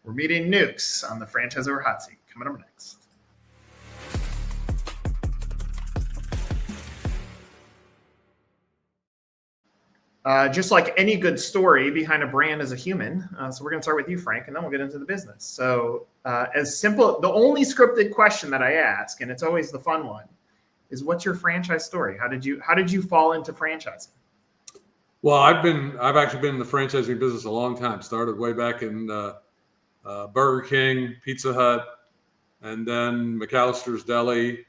We're meeting Newks on the Franchisor Hot Seat. Coming up next. Just like any good story, behind a brand is a human. So we're going to start with you, Frank, and then we'll get into the business. So as simple, the only scripted question that I ask, and it's always the fun one, is what's your franchise story? How did you fall into franchising? Well, I've actually been in the franchising business a long time. Started way back in Burger King, Pizza Hut, and then McAllister's Deli,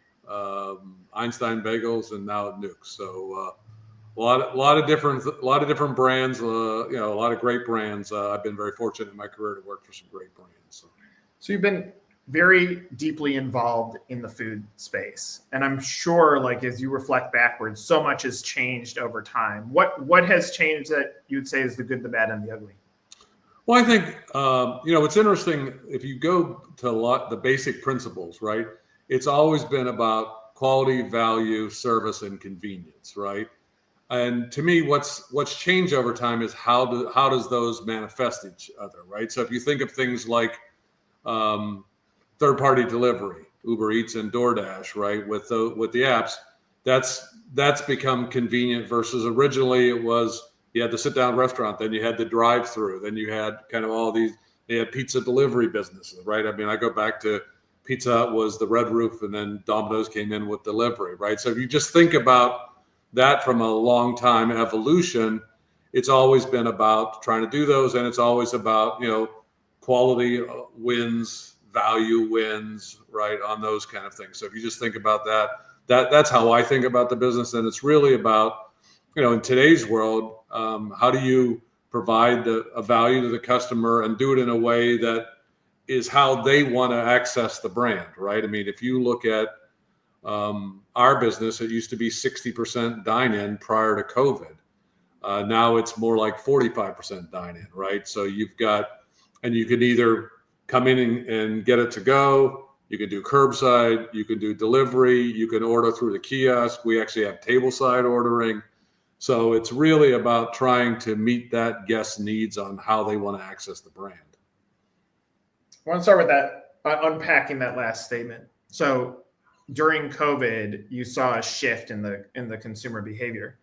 Einstein Bagels, and now at Newk. So a lot of different brands. A lot of great brands. I've been very fortunate in my career to work for some great brands. So you've been very deeply involved in the food space, and I'm sure, like, as you reflect backwards, so much has changed over time. What has changed that you'd say is the good, the bad, and the ugly? Well, I think it's interesting if you go to the basic principles, right? It's always been about quality, value, service, and convenience, right? And to me, what's changed over time is how does those manifest each other, right? So if you think of things like third-party delivery, Uber Eats and DoorDash, right? With the apps, that's become convenient versus originally it was you had the sit-down restaurant, then you had the drive-through, then you had kind of all these. They had pizza delivery businesses, right? I mean, I go back to Pizza Hut was the Red Roof, and then Domino's came in with delivery, right? So if you just think about that from a long time evolution, it's always been about trying to do those, and it's always about quality wins. Value wins, right, on those kind of things. So if you just think about that's how I think about the business. And it's really about, in today's world, how do you provide a value to the customer and do it in a way that is how they want to access the brand, right? I mean, if you look at our business, it used to be 60% dine-in prior to COVID. Now it's more like 45% dine-in, right? So you can either come in and get it to go. You can do curbside. You can do delivery. You can order through the kiosk. We actually have tableside ordering. So it's really about trying to meet that guest's needs on how they want to access the brand. I want to start with that, unpacking that last statement. So during COVID, you saw a shift in the consumer behavior.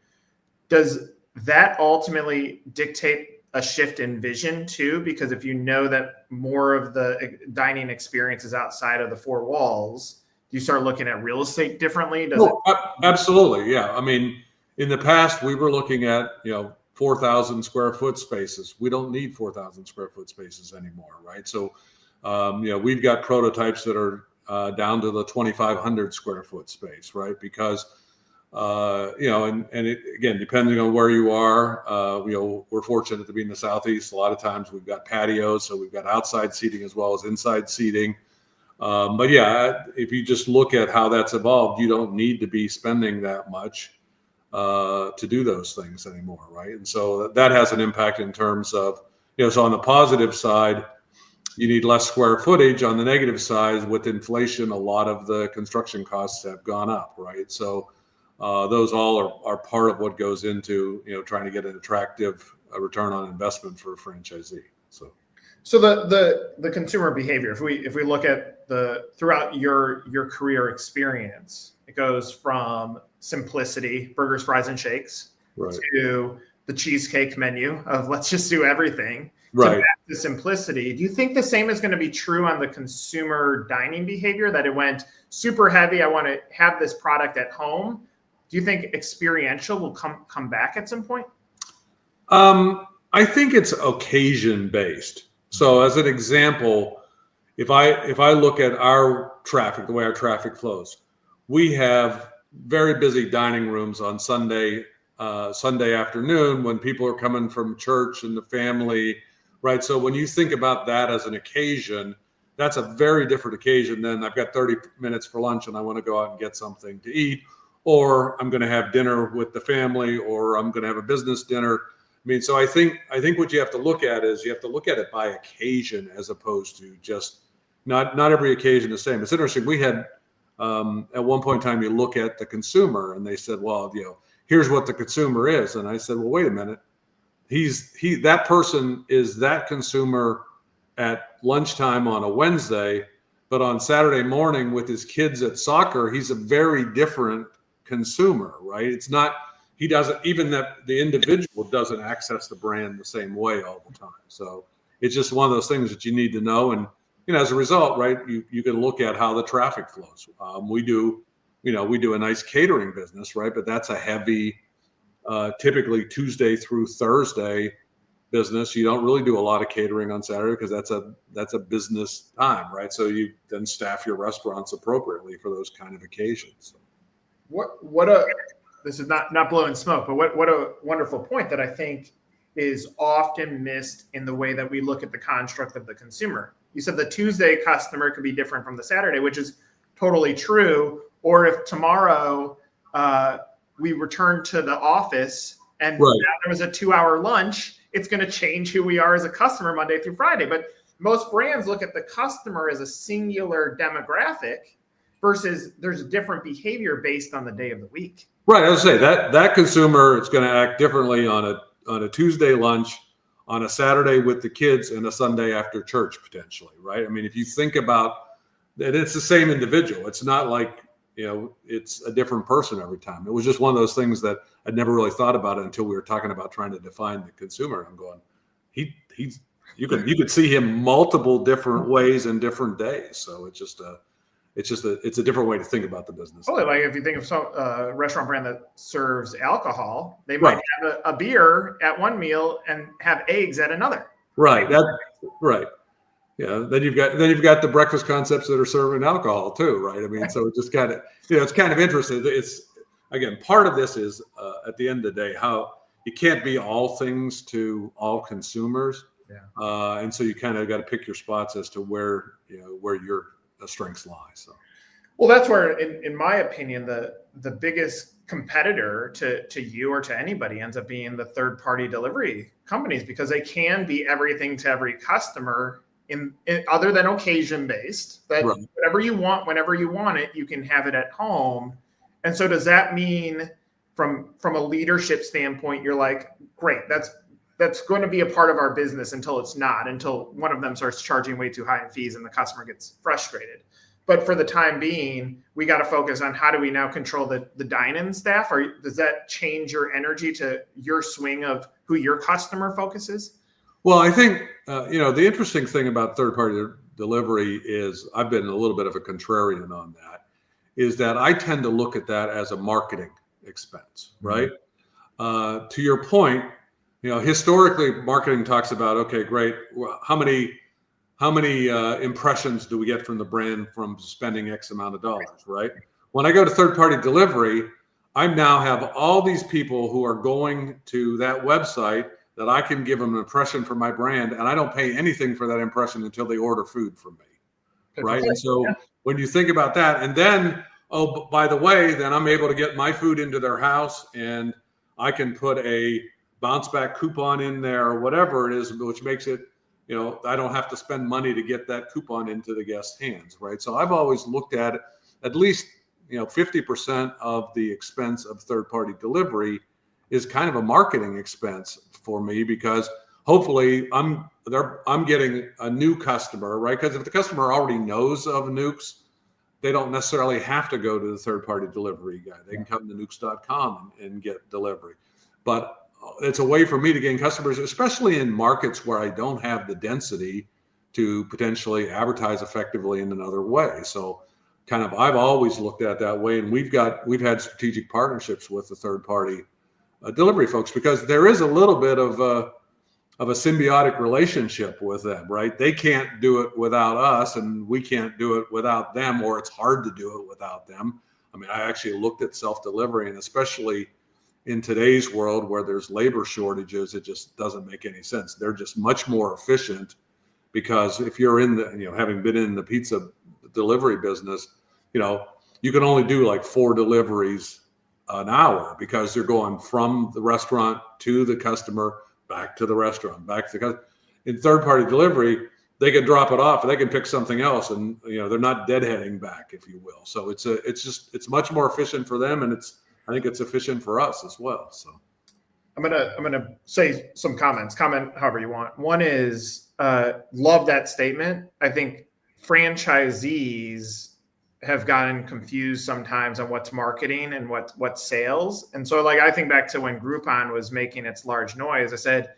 Does that ultimately dictate a shift in vision too? Because if you know that more of the dining experience is outside of the four walls, do you start looking at real estate differently? Absolutely. Yeah. I mean, in the past, we were looking at, 4,000 square foot spaces. We don't need 4,000 square foot spaces anymore, right? So, we've got prototypes that are down to the 2,500 square foot space, right? Because again, depending on where you are, we're fortunate to be in the Southeast. A lot of times we've got patios, so we've got outside seating as well as inside seating. But yeah, if you just look at how that's evolved, you don't need to be spending that much to do those things anymore, right? And so that has an impact in terms of, so on the positive side, you need less square footage. On the negative side, with inflation, a lot of the construction costs have gone up, right? So those all are part of what goes into trying to get an attractive return on investment for a franchisee. So the consumer behavior, if we look at throughout your career experience, it goes from simplicity, burgers, fries, and shakes, right, to the cheesecake menu of let's just do everything, right, to back to simplicity. Do you think the same is going to be true on the consumer dining behavior, that it went super heavy, I want to have this product at home? Do you think experiential will come back at some point? I think it's occasion based. So as an example, if I look at our traffic, the way our traffic flows, we have very busy dining rooms on Sunday afternoon when people are coming from church and the family, right? So when you think about that as an occasion, that's a very different occasion than I've got 30 minutes for lunch and I want to go out and get something to eat, or I'm going to have dinner with the family, or I'm going to have a business dinner. I mean, so I think what you have to look at is you have to look at it by occasion as opposed to just not every occasion is the same. It's interesting. We had at one point in time, you look at the consumer and they said, well, here's what the consumer is. And I said, well, wait a minute. That person is that consumer at lunchtime on a Wednesday, but on Saturday morning with his kids at soccer, he's a very different consumer, right? It's not, he doesn't, even that the individual doesn't access the brand the same way all the time. So it's just one of those things that you need to know. And, as a result, right, you can look at how the traffic flows. We do a nice catering business, right? But that's a heavy, typically Tuesday through Thursday business. You don't really do a lot of catering on Saturday because that's a business time, right? So you then staff your restaurants appropriately for those kind of occasions. This is not blowing smoke, but what a wonderful point that I think is often missed in the way that we look at the construct of the consumer. You said the Tuesday customer could be different from the Saturday, which is totally true. Or if tomorrow we return to the office and there was a 2-hour lunch, it's going to change who we are as a customer Monday through Friday. But most brands look at the customer as a singular demographic versus there's different behavior based on the day of the week. Right. I would say that consumer is going to act differently on a Tuesday lunch, on a Saturday with the kids, and a Sunday after church potentially, right? I mean, if you think about that, it's the same individual. It's not like, it's a different person every time. It was just one of those things that I'd never really thought about it until we were talking about trying to define the consumer. I'm going, you could see him multiple different ways and different days. So it's a different way to think about the business. Totally. Like if you think of some restaurant brand that serves alcohol, they might have a beer at one meal and have eggs at another. Right. Right. Yeah. Then you've got the breakfast concepts that are serving alcohol too, right? I mean, so it just kind of, it's kind of interesting. It's, again, part of this is at the end of the day, how you can't be all things to all consumers. Yeah. And so you kind of got to pick your spots as to where your strengths lie. So, well, that's where, in my opinion, the biggest competitor to you or to anybody ends up being the third-party delivery companies, because they can be everything to every customer in other than occasion-based. That whatever you want, whenever you want it, you can have it at home. And so, does that mean, from a leadership standpoint, you're like, great, that's going to be a part of our business until it's not, until one of them starts charging way too high in fees and the customer gets frustrated. But for the time being, we got to focus on how do we now control the dine-in staff, or does that change your energy to your swing of who your customer focuses? Well, I think, the interesting thing about third-party delivery is, I've been a little bit of a contrarian on that, is that I tend to look at that as a marketing expense, right? Mm-hmm. To your point, historically, marketing talks about, okay, great. How many impressions do we get from the brand from spending X amount of dollars, right? When I go to third-party delivery, I now have all these people who are going to that website that I can give them an impression for my brand, and I don't pay anything for that impression until they order food from me, right? And so when you think about that, and then, oh, by the way, then I'm able to get my food into their house, and I can put a bounce back coupon in there or whatever it is, which makes it, I don't have to spend money to get that coupon into the guest's hands, right? So I've always looked at it, at least, 50% of the expense of third-party delivery is kind of a marketing expense for me, because hopefully I'm getting a new customer, right? Because if the customer already knows of Newk's, they don't necessarily have to go to the third-party delivery guy. They can come to newks.com and get delivery. But it's a way for me to gain customers, especially in markets where I don't have the density to potentially advertise effectively in another way. So kind of, I've always looked at it that way. And we've had strategic partnerships with the third-party delivery folks, because there is a little bit of a symbiotic relationship with them, right? They can't do it without us, and we can't do it without them, or it's hard to do it without them. I mean, I actually looked at self-delivery, and especially in today's world where there's labor shortages, it just doesn't make any sense. They're just much more efficient, because if you're in the, having been in the pizza delivery business, you can only do like 4 deliveries an hour, because they're going from the restaurant to the customer, back to the restaurant, back to the customer. In third-party delivery, they can drop it off and they can pick something else, and they're not deadheading back, if you will. So it's much more efficient for them, and I think it's efficient for us as well. So I'm gonna say some comments. Comment however you want. One is love that statement. I think franchisees have gotten confused sometimes on what's marketing and what's sales. And so, like, I think back to when Groupon was making its large noise. I said,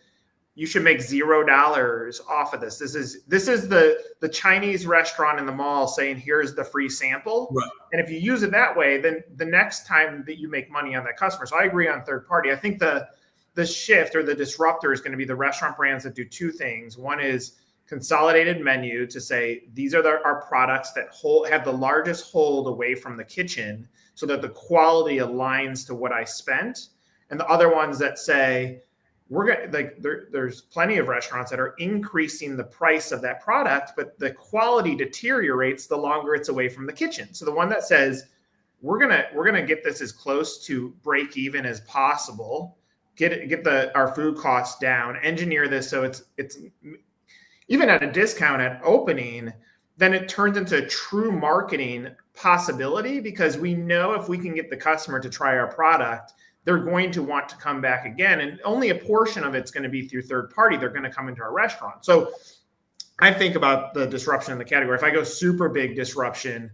you should make $0 off of this. This is the Chinese restaurant in the mall saying, here's the free sample. Right. And if you use it that way, then the next time that you make money on that customer. So I agree on third party. I think the shift or the disruptor is going to be the restaurant brands that do two things. One is consolidated menu to say, these are our products that have the largest hold away from the kitchen so that the quality aligns to what I spent. And the other ones that say, there's plenty of restaurants that are increasing the price of that product, but the quality deteriorates the longer it's away from the kitchen. So the one that says, we're gonna get this as close to break even as possible, get our food costs down, engineer this so it's even at a discount at opening, then it turns into a true marketing possibility, because we know if we can get the customer to try our product, they're going to want to come back again. And only a portion of it's going to be through third party. They're going to come into our restaurant. So I think about the disruption in the category. If I go super big disruption,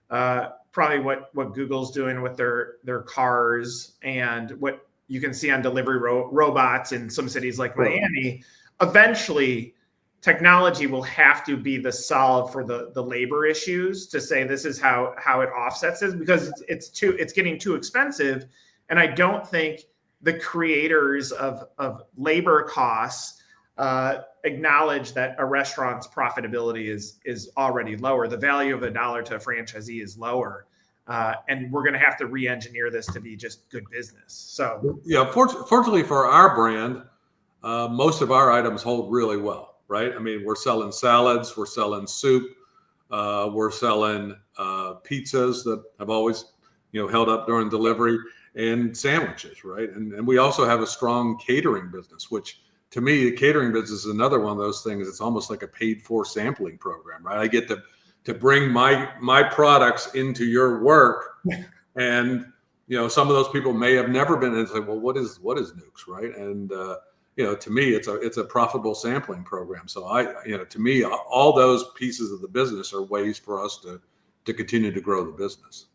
probably what Google's doing with their cars and what you can see on delivery robots in some cities like Miami. Eventually, technology will have to be the solve for the labor issues to say this is how it offsets this, because it's getting too expensive. And I don't think the creators of labor costs acknowledge that a restaurant's profitability is already lower. The value of a dollar to a franchisee is lower. And we're going to have to re-engineer this to be just good business. So yeah, fortunately for our brand, most of our items hold really well, right? I mean, we're selling salads, we're selling soup, we're selling pizzas that have always, held up during delivery, and sandwiches, right? And we also have a strong catering business, which to me, the catering business is another one of those things. It's almost like a paid for sampling program, right? I get to bring my products into your work, and some of those people may have never been, and it's like, well, what is Newk's, right? And to me, it's a profitable sampling program. So to me, all those pieces of the business are ways for us to continue to grow the business.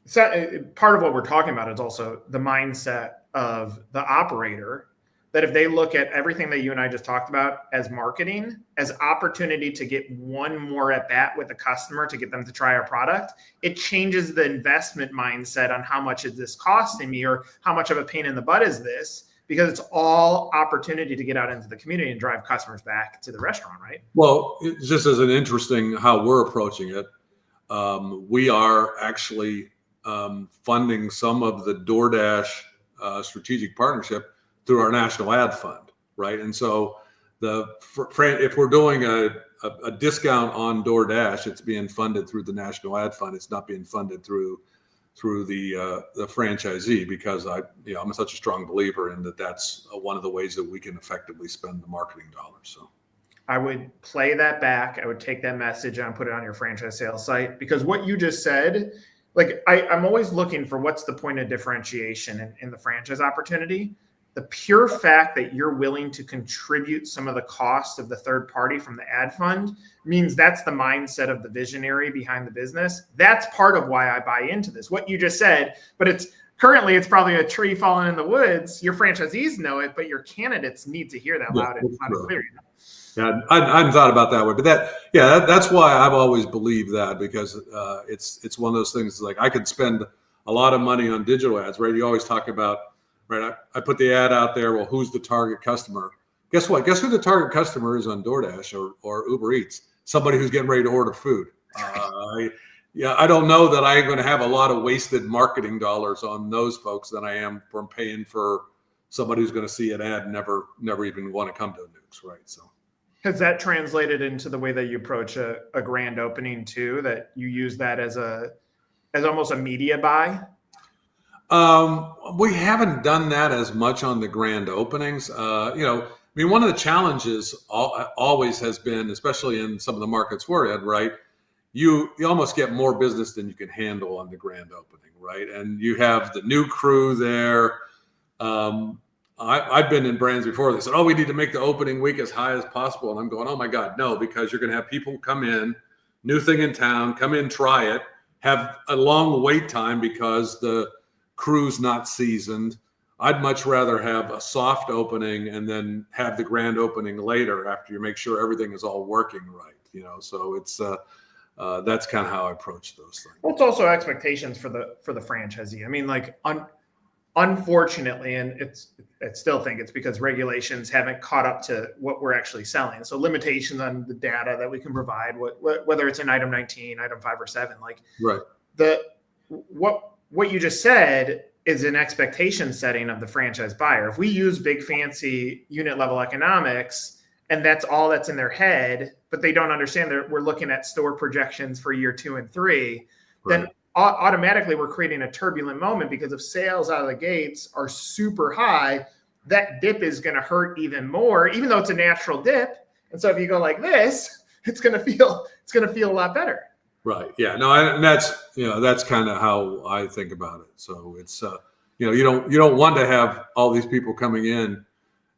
So part of what we're talking about is also the mindset of the operator, that if they look at everything that you and I just talked about as marketing, as opportunity to get one more at bat with a customer to get them to try our product, it changes the investment mindset on how much is this costing me, or how much of a pain in the butt is this, because it's all opportunity to get out into the community and drive customers back to the restaurant, right? Well, just as an interesting how we're approaching it, we are actually funding some of the DoorDash strategic partnership through our national ad fund, right? And so if we're doing a discount on DoorDash, it's being funded through the national ad fund. It's not being funded through the franchisee, because I'm such a strong believer in that's one of the ways that we can effectively spend the marketing dollars. So I would play that back. I would take that message and put it on your franchise sales site, because what you just said, like I'm always looking for what's the point of differentiation in the franchise opportunity. The pure fact that you're willing to contribute some of the cost of the third party from the ad fund means that's the mindset of the visionary behind the business. That's part of why I buy into this. What you just said, but it's probably a tree falling in the woods. Your franchisees know it, but your candidates need to hear that loud and clear. Yeah, I hadn't thought about that way, but that's why I've always believed that, because it's one of those things, like I could spend a lot of money on digital ads, right? You always talk about, right? I put the ad out there. Well, who's the target customer? Guess what? Guess who the target customer is on DoorDash or Uber Eats? Somebody who's getting ready to order food. I don't know that I'm going to have a lot of wasted marketing dollars on those folks than I am from paying for somebody who's going to see an ad and never even want to come to Newk's, right? So. Has that translated into the way that you approach a grand opening too, that you use that as almost a media buy? We haven't done that as much on the grand openings. One of the challenges always has been, especially in some of the markets we're in, right? You almost get more business than you can handle on the grand opening, right? And you have the new crew there. I've been in brands before. They said, "Oh, we need to make the opening week as high as possible," and I'm going, "Oh my God, no!" Because you're going to have people come in, new thing in town, come in, try it, have a long wait time because the crew's not seasoned. I'd much rather have a soft opening and then have the grand opening later after you make sure everything is all working right. So it's that's kind of how I approach those things. Well, it's also expectations for the franchisee. I mean, like unfortunately, and I still think it's because regulations haven't caught up to what we're actually selling. So limitations on the data that we can provide, whether it's in item 19, item 5 or 7, like right. What you just said is an expectation setting of the franchise buyer. If we use big fancy unit level economics and that's all that's in their head, but they don't understand that we're looking at store projections for year 2 and 3, right, then automatically we're creating a turbulent moment, because if sales out of the gates are super high, that dip is going to hurt even more, even though it's a natural dip. And so if you go like this, it's going to feel a lot better. Right. Yeah. No. And that's kind of how I think about it. So it's you don't want to have all these people coming in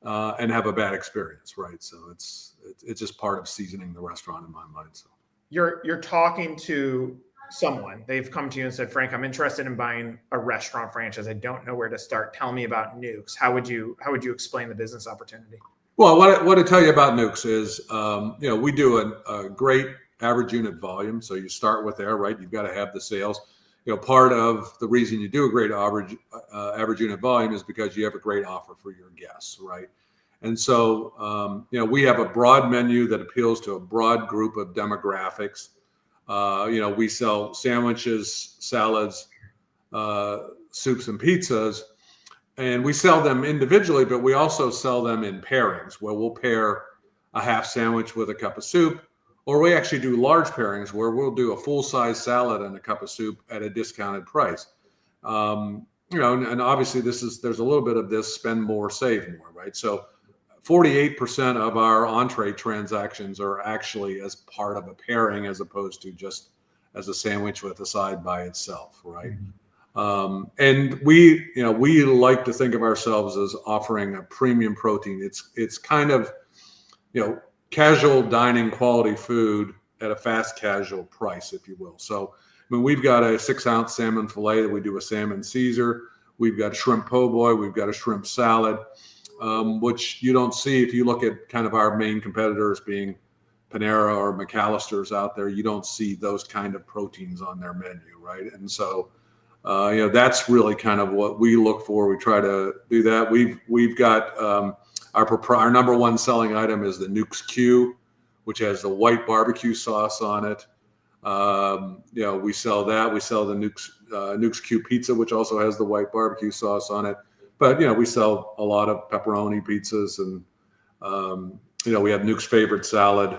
and have a bad experience, right? So it's just part of seasoning the restaurant in my mind. So you're talking to someone, they've come to you and said, "Frank, I'm interested in buying a restaurant franchise. I don't know where to start. Tell me about Newks." How would you explain the business opportunity? Well, what I tell you about Newks is, we do a great average unit volume. So you start with there, right? You've got to have the sales. Part of the reason you do a great average unit volume is because you have a great offer for your guests, right? And so, we have a broad menu that appeals to a broad group of demographics. We sell sandwiches, salads, soups, and pizzas, and we sell them individually, but we also sell them in pairings where we'll pair a half sandwich with a cup of soup, or we actually do large pairings where we'll do a full-size salad and a cup of soup at a discounted price. And obviously there's a little bit of this spend more, save more, right? So 48% of our entree transactions are actually as part of a pairing as opposed to just as a sandwich with a side by itself, right? Mm-hmm. And we like to think of ourselves as offering a premium protein. It's kind of, casual dining quality food at a fast casual price, if you will. So, we've got a 6-ounce salmon fillet that we do a salmon Caesar. We've got shrimp po' boy. We've got a shrimp salad, which you don't see if you look at kind of our main competitors being Panera or McAllister's out there. You don't see those kind of proteins on their menu, right? And so, that's really kind of what we look for. We try to do that. We've got our number one selling item is the Newk Skew, which has the white barbecue sauce on it. We sell that. We sell the Newk Skew pizza, which also has the white barbecue sauce on it. But we sell a lot of pepperoni pizzas, and we have Newk's favorite salad.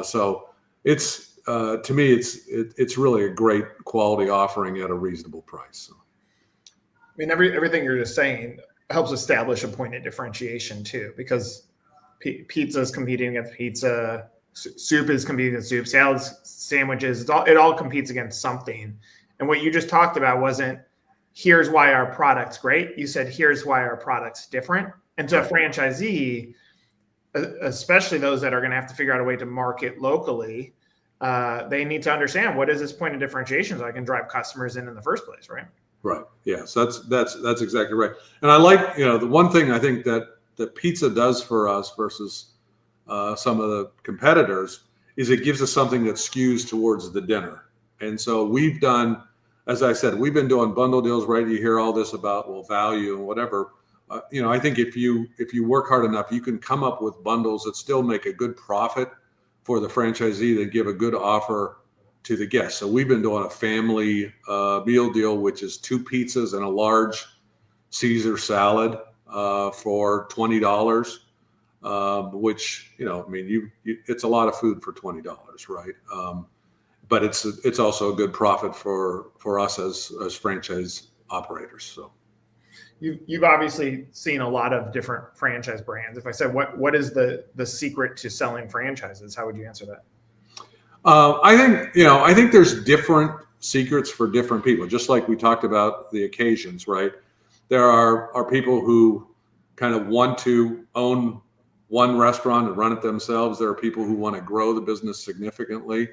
So it's to me, it's really a great quality offering at a reasonable price. So. Everything you're just saying helps establish a point of differentiation too, because pizza is competing against pizza, soup is competing against soup, salads, sandwiches, it all competes against something. And what you just talked about wasn't, here's why our product's great. You said, here's why our product's different. And to a franchisee, especially those that are going to have to figure out a way to market locally, they need to understand, what is this point of differentiation so I can drive customers in the first place, right? Right. Yeah. So that's exactly right. And I like, the one thing I think that pizza does for us versus some of the competitors is it gives us something that skews towards the dinner. And so we've done, as I said, we've been doing bundle deals, right? You hear all this about, value and whatever. I think if you work hard enough, you can come up with bundles that still make a good profit for the franchisee, that give a good offer to the guests. So we've been doing a family meal deal, which is 2 pizzas and a large Caesar salad for $20, which, it's a lot of food for $20, right? But it's also a good profit for us as franchise operators. So you've obviously seen a lot of different franchise brands. If I said, what is the secret to selling franchises, how would you answer that? I think there's different secrets for different people, just like we talked about the occasions, right? There are people who kind of want to own one restaurant and run it themselves. There are people who want to grow the business significantly.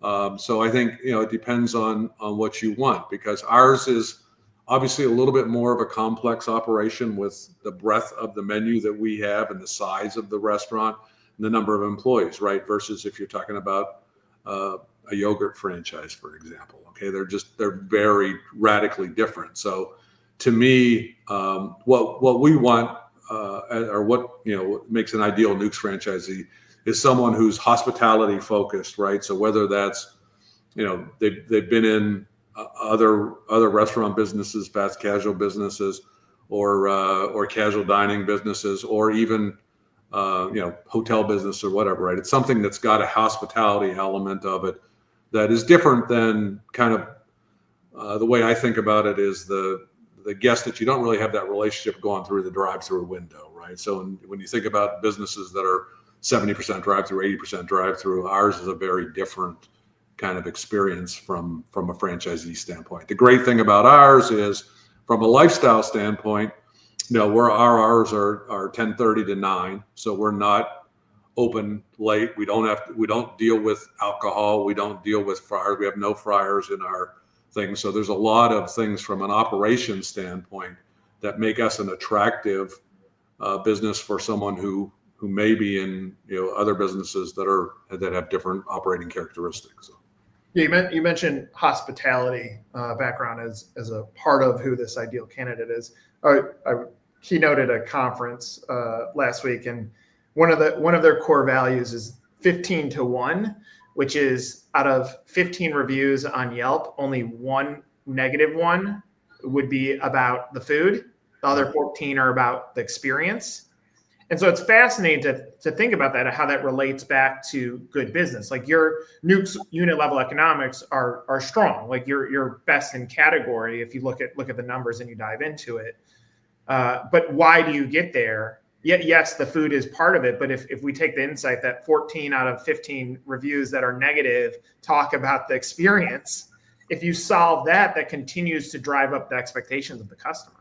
So I think, it depends on what you want, because ours is obviously a little bit more of a complex operation with the breadth of the menu that we have and the size of the restaurant and the number of employees, right? Versus if you're talking about a yogurt franchise, for example. Okay, they're very radically different. So to me, what we want, or what makes an ideal Newk's franchisee is someone who's hospitality focused, right? So whether that's they've been in other restaurant businesses, fast casual businesses, or casual dining businesses, or even hotel business or whatever, right? It's something that's got a hospitality element of it that is different than kind of the way I think about it is the guest that you don't really have that relationship going through the drive-through window, right? So when you think about businesses that are 70% drive-through, 80% drive-through, ours is a very different kind of experience from a franchisee standpoint. The great thing about ours is from a lifestyle standpoint, where our hours are 10:30 to 9, so we're not open late. We don't deal with alcohol. We don't deal with fryers. We have no fryers in our thing. So there's a lot of things from an operations standpoint that make us an attractive business for someone who may be in other businesses that have different operating characteristics. So. Yeah, you mentioned hospitality background as a part of who this ideal candidate is. I keynoted a conference last week, and one of their core values is 15 to 1, which is out of 15 reviews on Yelp, only one negative one would be about the food. The other 14 are about the experience. And so it's fascinating to think about that, how that relates back to good business. Like your Newk's unit level economics are strong. Like you're best in category if you look at the numbers and you dive into it. But why do you get there? Yes, the food is part of it. But if we take the insight that 14 out of 15 reviews that are negative talk about the experience, if you solve that continues to drive up the expectations of the customer.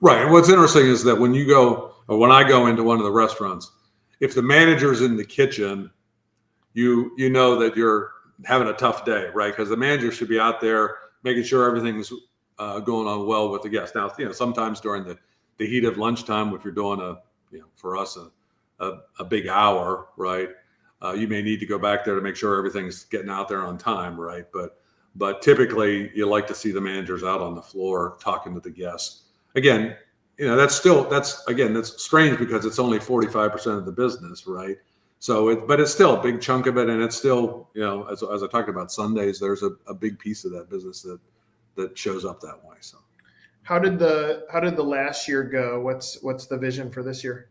Right. And what's interesting is that when I go into one of the restaurants, if the manager's in the kitchen, you know that you're having a tough day, right? Because the manager should be out there making sure everything's going on well with the guests. Now, sometimes during the heat of lunchtime, if you're doing for us a big hour, right? You may need to go back there to make sure everything's getting out there on time, right? But typically you like to see the managers out on the floor talking to the guests. Again, that's strange because it's only 45% of the business, right? So, but it's still a big chunk of it, and it's still, as I talked about Sundays, there's a big piece of that business that shows up that way. So, how did the last year go? What's the vision for this year?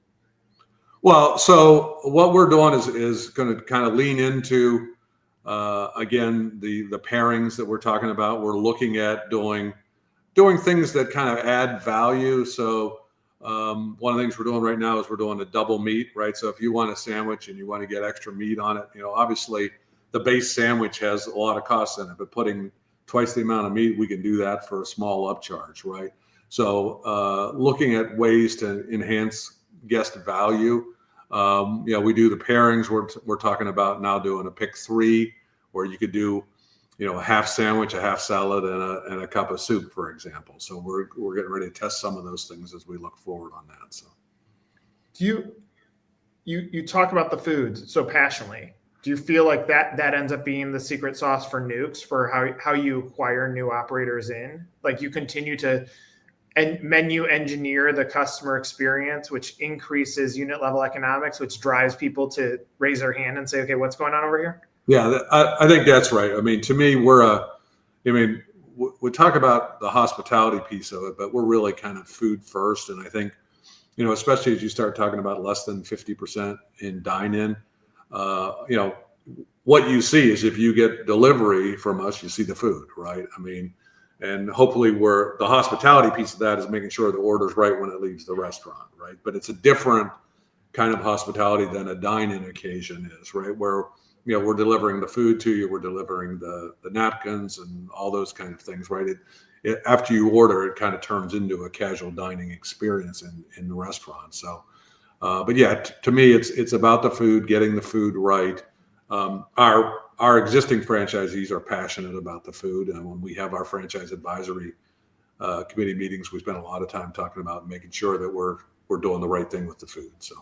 Well, so what we're doing is going to kind of lean into again the pairings that we're talking about. We're looking at doing things that kind of add value. So one of the things we're doing right now is we're doing a double meat, right? So if you want a sandwich and you want to get extra meat on it, obviously the base sandwich has a lot of costs in it, but putting twice the amount of meat, we can do that for a small upcharge, right? So looking at ways to enhance guest value. We do the pairings. We're talking about now doing a pick 3 where you could do a half sandwich, a half salad, and a cup of soup, for example. So we're getting ready to test some of those things as we look forward on that. So, do you talk about the foods so passionately? Do you feel like that ends up being the secret sauce for Newk's for how you acquire new operators in? Like you continue to menu engineer the customer experience, which increases unit level economics, which drives people to raise their hand and say, okay, what's going on over here? Yeah, I think that's right. I mean, to me, we talk about the hospitality piece of it, but we're really kind of food first. And I think, especially as you start talking about less than 50% in dine-in, what you see is if you get delivery from us, you see the food, right? I mean, and hopefully the hospitality piece of that is making sure the order's right when it leaves the restaurant, right? But it's a different kind of hospitality than a dine-in occasion is, right? Where we're delivering the food to you, we're delivering the napkins and all those kind of things, right? After you order, it kind of turns into a casual dining experience in the restaurant. So, but yeah, to me, it's about the food, getting the food right. Our existing franchisees are passionate about the food, and when we have our franchise advisory committee meetings, we spend a lot of time talking about making sure that we're doing the right thing with the food. So,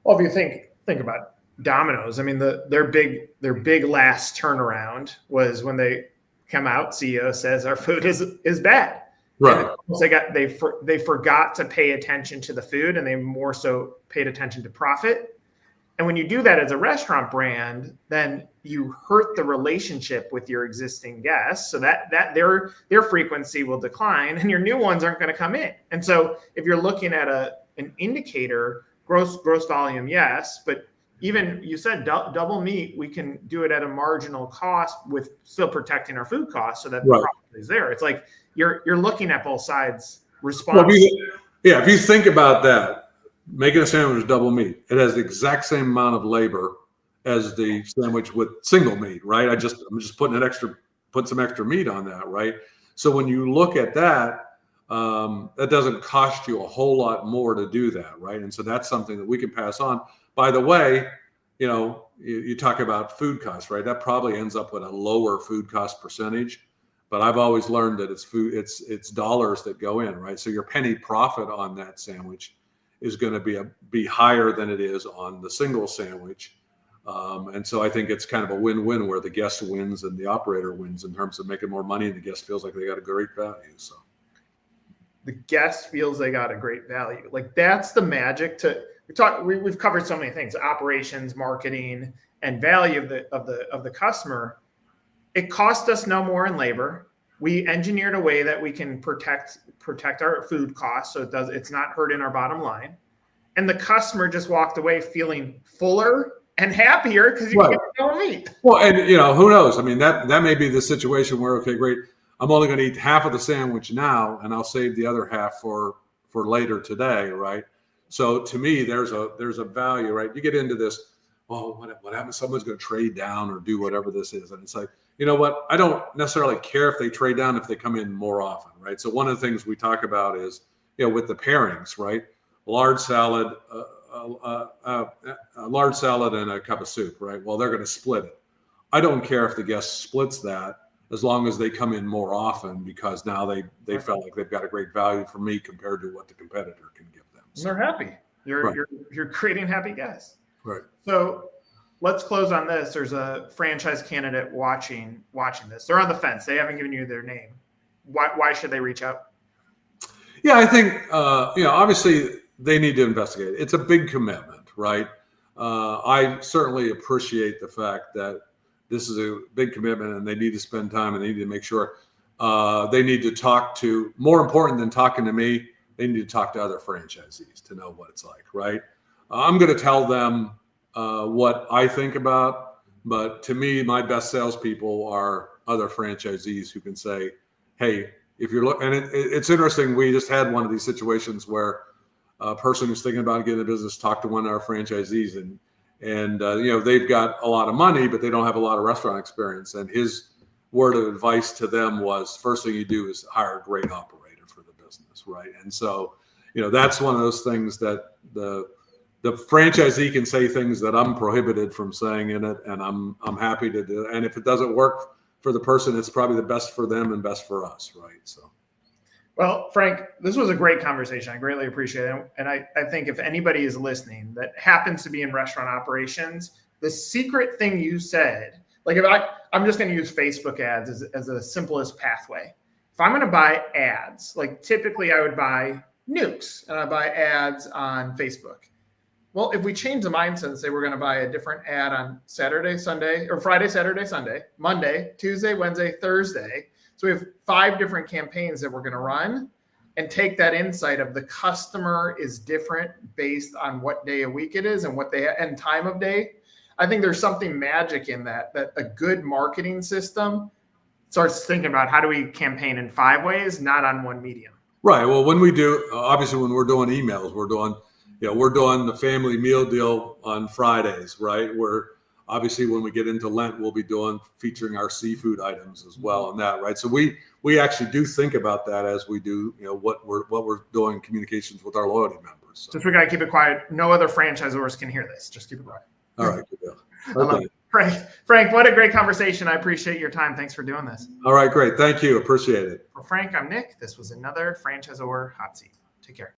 well, if you think about Domino's, I mean, their big last turnaround was when they come out. CEO says our food is bad. Right. They forgot to pay attention to the food, and they more so paid attention to profit. And when you do that as a restaurant brand, then you hurt the relationship with your existing guests, so that their frequency will decline, and your new ones aren't going to come in. And so, if you're looking at an indicator, gross volume, yes, but even you said double meat, we can do it at a marginal cost with still protecting our food costs, so that the profit is there. It's like you're looking at both sides. Well, if you think about that. Making a sandwich with double meat, it has the exact same amount of labor as the sandwich with single meat, right? I'm just putting some extra meat on that, right? So when you look at that, that doesn't cost you a whole lot more to do that, right? And so that's something that we can pass on. By the way, you talk about food costs, right? That probably ends up with a lower food cost percentage, but I've always learned that it's dollars that go in, right? So your penny profit on that sandwich is going to be higher than it is on the single sandwich. And so I think it's kind of a win-win where the guest wins and the operator wins in terms of making more money, and the guest feels like they got a great value. So the guest feels they got a great value. Like that's the magic we've covered so many things: operations, marketing, and value of the customer. It cost us no more in labor. We engineered a way that we can protect our food costs, so it's not hurting our bottom line. And the customer just walked away feeling fuller and happier because you can't go eat. Well, and who knows? I mean, that may be the situation where, okay, great, I'm only going to eat half of the sandwich now, and I'll save the other half for later today, right? So to me, there's a value, right? You get into this, what happens? Someone's going to trade down or do whatever this is, and it's like, you know what? I don't necessarily care if they trade down if they come in more often, right? So one of the things we talk about is, with the pairings, right? Large salad, a large salad and a cup of soup, right? Well, they're going to split it. I don't care if the guest splits that as long as they come in more often, because now they felt like they've got a great value for me compared to what the competitor can give them. So, and they're happy. You're creating happy guests. Right. So let's close on this. There's a franchise candidate watching this. They're on the fence. They haven't given you their name. Why should they reach out? Yeah, I think obviously they need to investigate. It's a big commitment, right? I certainly appreciate the fact that this is a big commitment, and they need to spend time, and they need to make sure they need to talk to, more important than talking to me, they need to talk to other franchisees to know what it's like, right? I'm going to tell them what I think about, but to me, my best salespeople are other franchisees who can say, hey, if you're looking, and it's interesting, we just had one of these situations where a person who's thinking about getting a business talked to one of our franchisees, and they've got a lot of money, but they don't have a lot of restaurant experience. And his word of advice to them was, first thing you do is hire a great operator for the business, right? And so, that's one of those things that the franchisee can say things that I'm prohibited from saying in it, and I'm happy to do it. And if it doesn't work for the person, it's probably the best for them and best for us, right? So. Well, Frank, this was a great conversation. I greatly appreciate it. And I think if anybody is listening that happens to be in restaurant operations, the secret thing you said, like I'm just going to use Facebook ads as the simplest pathway. If I'm going to buy ads, like typically I would buy Newks and I buy ads on Facebook. Well, if we change the mindset and say we're going to buy a different ad on Saturday, Sunday, or Friday, Saturday, Sunday, Monday, Tuesday, Wednesday, Thursday. So we have 5 different campaigns that we're going to run, and take that insight of the customer is different based on what day a week it is and and time of day. I think there's something magic in that a good marketing system starts thinking about how do we campaign in 5 ways, not on one medium. Right. Well, when we do, obviously when we're doing emails, we're doing the family meal deal on Fridays, right? Obviously, when we get into Lent, we'll be featuring our seafood items as well on that, right? So we actually do think about that as we do, what we're doing communications with our loyalty members. So. Just we got to keep it quiet. No other franchisors can hear this. Just keep it quiet. All right. Good deal. I love it. Frank, what a great conversation. I appreciate your time. Thanks for doing this. All right, great. Thank you. Appreciate it. For Frank, I'm Nick. This was another Franchisor Hot Seat. Take care.